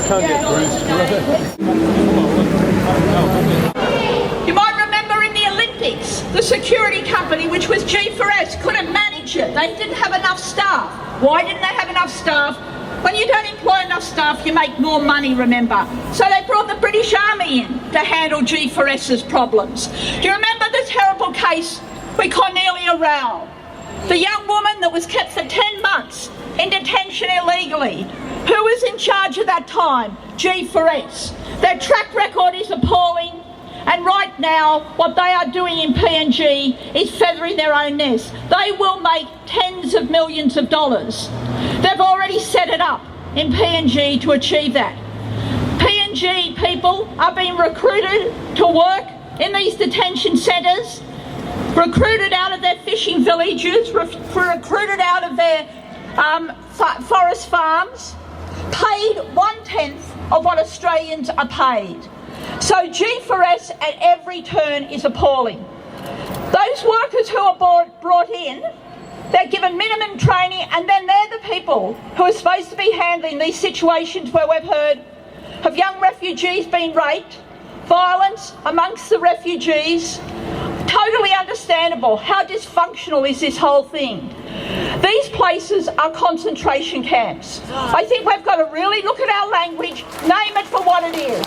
can't get through. You might remember in the Olympics, the security company, which was G4S, couldn't manage it. They didn't have enough staff. Why didn't they have enough staff? When you don't employ enough staff, you make more money, remember. So they brought the British Army in to handle G4S's problems. Do you remember the terrible case with Cornelia Rao? The young woman that was kept for 10 months in detention illegally. Who was in charge at that time? G4S. Their track record is appalling. And right now, what they are doing in PNG is feathering their own nest. They will make tens of millions of dollars. They've already set it up in PNG to achieve that. PNG people are being recruited to work in these detention centres, recruited out of their fishing villages, recruited out of their forest farms, paid 1/10 of what Australians are paid. So G4S at every turn is appalling. Those workers who are brought in, they're given minimum training, and then they're the people who are supposed to be handling these situations where we've heard of young refugees being raped, violence amongst the refugees. Totally understandable. How dysfunctional is this whole thing? These places are concentration camps. I think we've got to really look at our language, name it for what it is.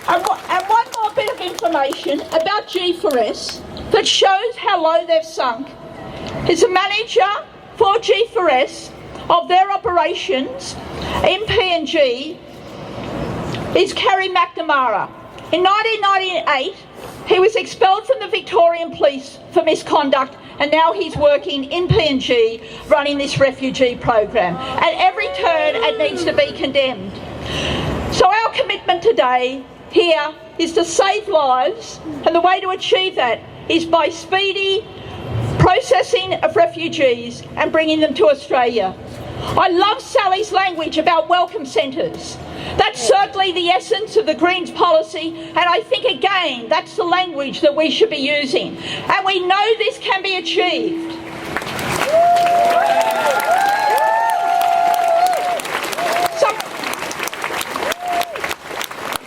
And one more bit of information about G4S that shows how low they've sunk is the manager for G4S of their operations in PNG is Kerry McNamara. In 1998, he was expelled from the Victorian Police for misconduct, and now he's working in PNG running this refugee program. At every turn, it needs to be condemned. So our commitment today here is to save lives, and the way to achieve that is by speedy processing of refugees and bringing them to Australia. I love Sally's language about welcome centres. That's certainly the essence of the Greens policy, and I think again that's the language that we should be using. And we know this can be achieved.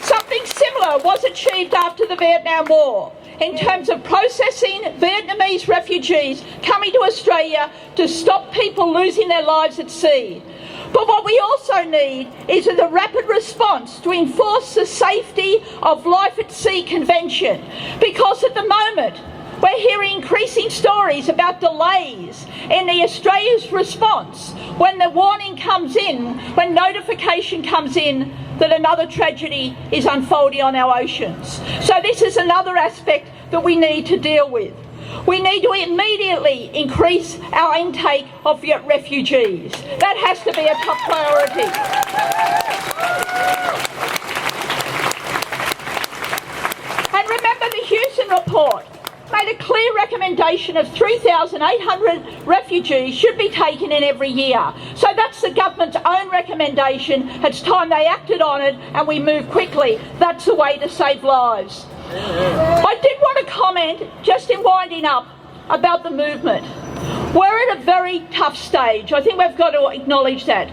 Something similar was achieved after the Vietnam War in terms of processing Vietnamese refugees coming to Australia to stop people losing their lives at sea. But what we also need is the rapid response to enforce the Safety of Life at Sea Convention, because at the moment we're hearing increasing stories about delays in the Australia's response when the warning comes in, when notification comes in that another tragedy is unfolding on our oceans. So this is another aspect that we need to deal with. We need to immediately increase our intake of refugees. That has to be a top priority. And remember, the Houston report made a clear recommendation of 3,800 refugees should be taken in every year. So that's the government's own recommendation. It's time they acted on it and we move quickly. That's the way to save lives. I did want to comment, just in winding up, about the movement. We're at a very tough stage. I think we've got to acknowledge that.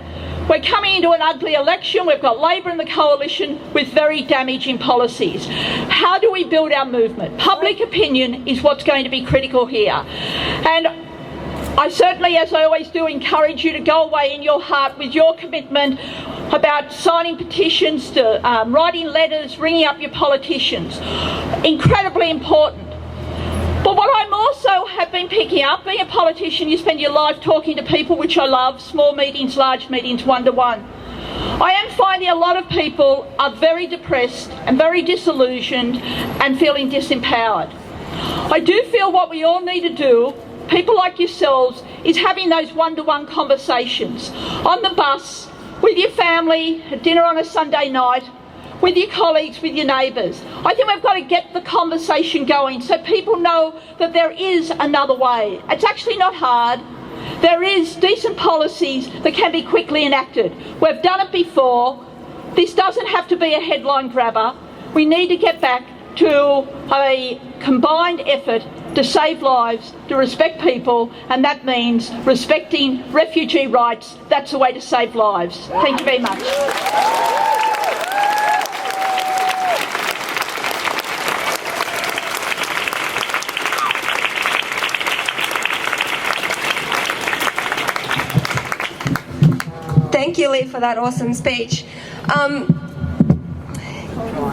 We're coming into an ugly election. We've got Labor and the Coalition with very damaging policies. How do we build our movement? Public opinion is what's going to be critical here. And I certainly, as I always do, encourage you to go away in your heart with your commitment about signing petitions, to writing letters, ringing up your politicians. Incredibly important. But what I'm also have been picking up, being a politician, you spend your life talking to people, which I love, small meetings, large meetings, one-to-one. I am finding a lot of people are very depressed and very disillusioned and feeling disempowered. I do feel what we all need to do, people like yourselves, is having those one-to-one conversations on the bus, with your family, at dinner on a Sunday night, with your colleagues, with your neighbours. I think we've got to get the conversation going so people know that there is another way. It's actually not hard. There is decent policies that can be quickly enacted. We've done it before. This doesn't have to be a headline grabber. We need to get back to a combined effort to save lives, to respect people, and that means respecting refugee rights. That's the way to save lives. Thank you very much. Thank you, Lee, for that awesome speech.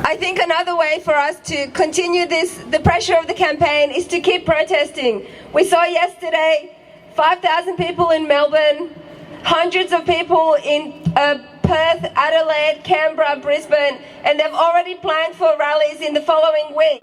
I think another way for us to continue the pressure of the campaign is to keep protesting. We saw yesterday 5,000 people in Melbourne, hundreds of people in Perth, Adelaide, Canberra, Brisbane, and they've already planned for rallies in the following week.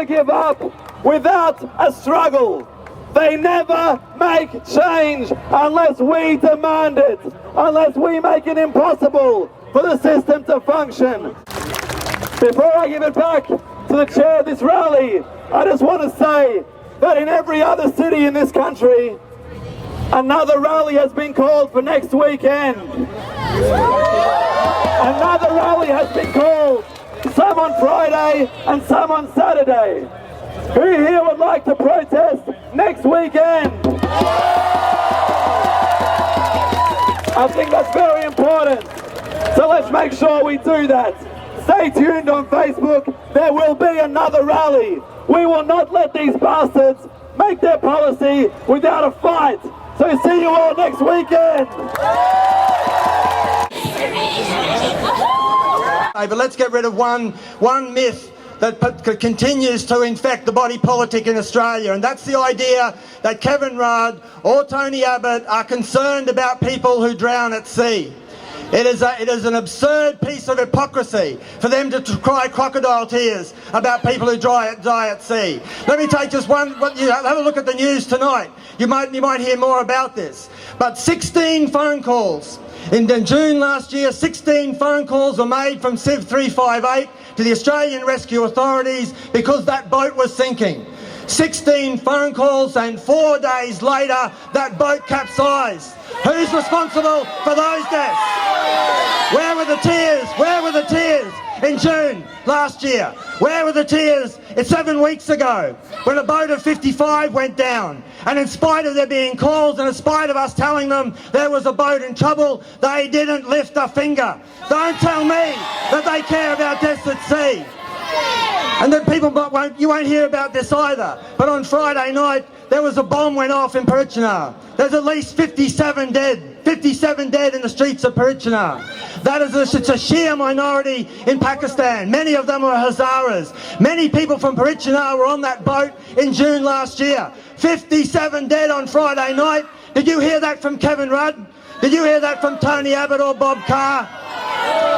Give up without a struggle. They never make change unless we demand it, unless we make it impossible for the system to function. Before I give it back to the chair of this rally, I just want to say that in every other city in this country, another rally has been called for next weekend. Another rally has been called. Some on Friday and some on Saturday. Who here would like to protest next weekend? I think that's very important. So let's make sure we do that. Stay tuned on Facebook. There will be another rally. We will not let these bastards make their policy without a fight. So see you all next weekend. But let's get rid of one myth that continues to infect the body politic in Australia, and that's the idea that Kevin Radd or Tony Abbott are concerned about people who drown at sea. It is an absurd piece of hypocrisy for them to cry crocodile tears about people who die at sea. Let me take just one. Have a look at the news tonight. You might hear more about this. But 16 phone calls in June last year. 16 phone calls were made from Civ 358 to the Australian Rescue Authorities because that boat was sinking. 16 phone calls, and 4 days later that boat capsized. Who's responsible for those deaths? Where were the tears? Where were the tears in June last year? Where were the tears 7 weeks ago when a boat of 55 went down? And in spite of there being calls and in spite of us telling them there was a boat in trouble, they didn't lift a finger. Don't tell me that they care about deaths at sea. And then people you won't hear about this either. But on Friday night, there was a bomb went off in Parichana. There's at least 57 dead. 57 dead in the streets of Parichana. It's a Shia minority in Pakistan. Many of them are Hazaras. Many people from Parichana were on that boat in June last year. 57 dead on Friday night. Did you hear that from Kevin Radd? Did you hear that from Tony Abbott or Bob Carr?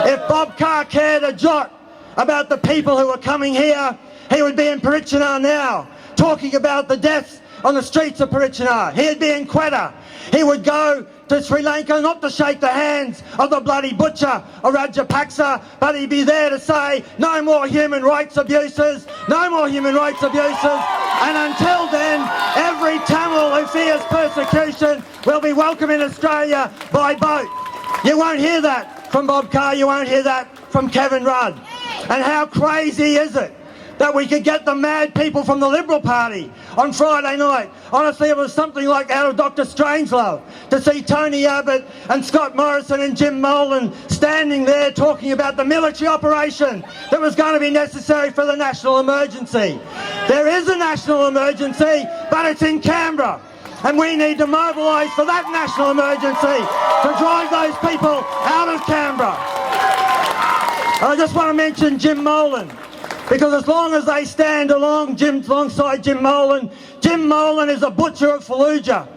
If Bob Carr cared a jot about the people who are coming here, he would be in Parichana now, talking about the deaths on the streets of Parichana. He'd be in Quetta. He would go to Sri Lanka not to shake the hands of the bloody butcher or Rajapaksa, but he'd be there to say, no more human rights abuses, no more human rights abuses. And until then, every Tamil who fears persecution will be welcome in Australia by boat. You won't hear that from Bob Carr, you won't hear that from Kevin Rudd. And how crazy is it that we could get the mad people from the Liberal Party on Friday night? Honestly, it was something like out of Dr. Strangelove to see Tony Abbott and Scott Morrison and Jim Molan standing there talking about the military operation that was going to be necessary for the national emergency. There is a national emergency, but it's in Canberra. And we need to mobilise for that national emergency to drive those people out of Canberra. I just want to mention Jim Molan, because as long as they stand alongside Jim Molan is a butcher of Fallujah.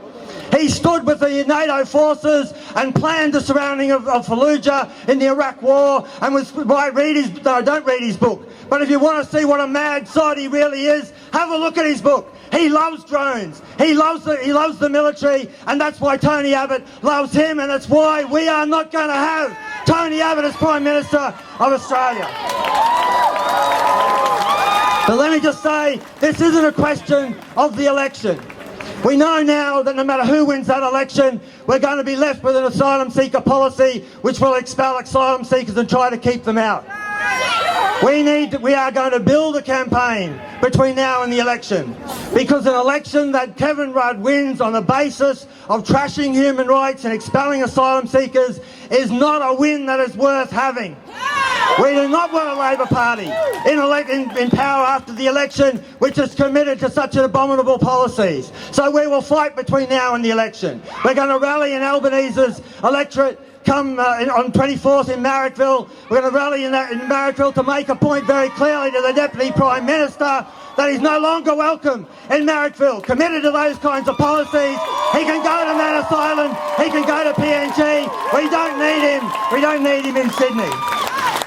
He stood with the NATO forces and planned the surrounding of Fallujah in the Iraq War, and don't read his book, but if you want to see what a mad side he really is, have a look at his book. He loves drones, he loves the military, and that's why Tony Abbott loves him, and that's why we are not going to have Tony Abbott as Prime Minister of Australia. But let me just say, this isn't a question of the election. We know now that no matter who wins that election, we're going to be left with an asylum seeker policy which will expel asylum seekers and try to keep them out. We are going to build a campaign between now and the election, because an election that Kevin Rudd wins on the basis of trashing human rights and expelling asylum seekers is not a win that is worth having. We do not want a Labor Party in power after the election which is committed to such abominable policies. So we will fight between now and the election. We're going to rally in Albanese's electorate come on 24th in Marrickville. We're going to rally in Marrickville to make a point very clearly to the Deputy Prime Minister that he's no longer welcome in Marrickville. Committed to those kinds of policies. He can go to Manus Island. He can go to PNG. We don't need him. We don't need him in Sydney.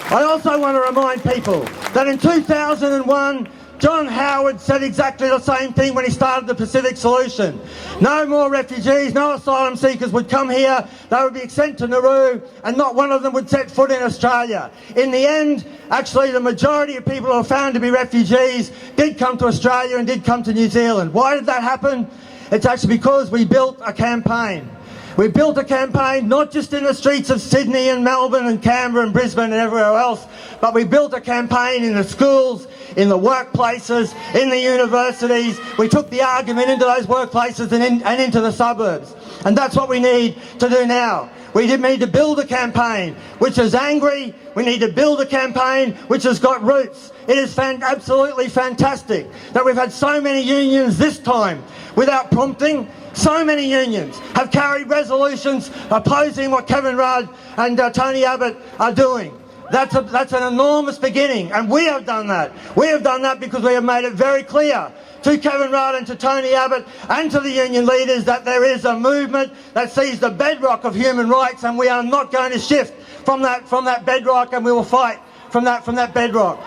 I also want to remind people that in 2001, John Howard said exactly the same thing when he started the Pacific Solution. No more refugees, no asylum seekers would come here. They would be sent to Nauru, and not one of them would set foot in Australia. In the end, actually, the majority of people who were found to be refugees did come to Australia and did come to New Zealand. Why did that happen? It's actually because we built a campaign. We built a campaign not just in the streets of Sydney and Melbourne and Canberra and Brisbane and everywhere else, but we built a campaign in the schools, in the workplaces, in the universities. We took the argument into those workplaces and into the suburbs. And that's what we need to do now. We need to build a campaign which is angry. We need to build a campaign which has got roots. It is absolutely fantastic that we've had so many unions this time without prompting. So many unions have carried resolutions opposing what Kevin Rudd and Tony Abbott are doing. That's an enormous beginning, and we have done that. We have done that because we have made it very clear to Kevin Radd and to Tony Abbott and to the union leaders that there is a movement that sees the bedrock of human rights, and we are not going to shift from that bedrock, and we will fight from that bedrock.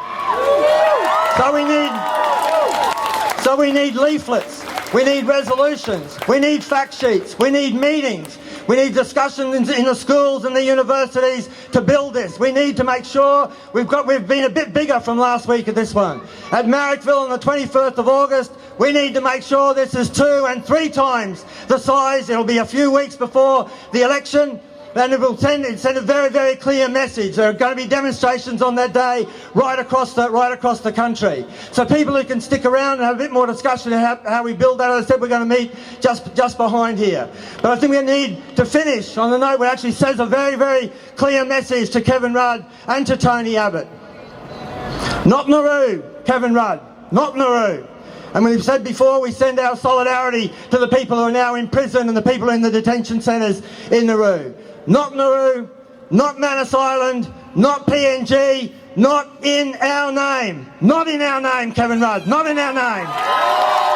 So we need leaflets, we need resolutions, we need fact sheets, we need meetings, we need discussions in the schools and the universities to build this. We need to make sure we've been a bit bigger from last week at this one. At Marrickville on the 21st of August, we need to make sure this is 2 and 3 times the size. It'll be a few weeks before the election. And it will send a very, very clear message. There are going to be demonstrations on that day right across the country. So people who can stick around and have a bit more discussion about how we build that, as I said, we're going to meet just behind here. But I think we need to finish on the note where it actually says a very, very clear message to Kevin Radd and to Tony Abbott. Not Nauru, Kevin Radd, not Nauru. And we've said before, we send our solidarity to the people who are now in prison and the people in the detention centres in Nauru. Not Nauru, not Manus Island, not PNG, not in our name. Not in our name, Kevin Radd, not in our name.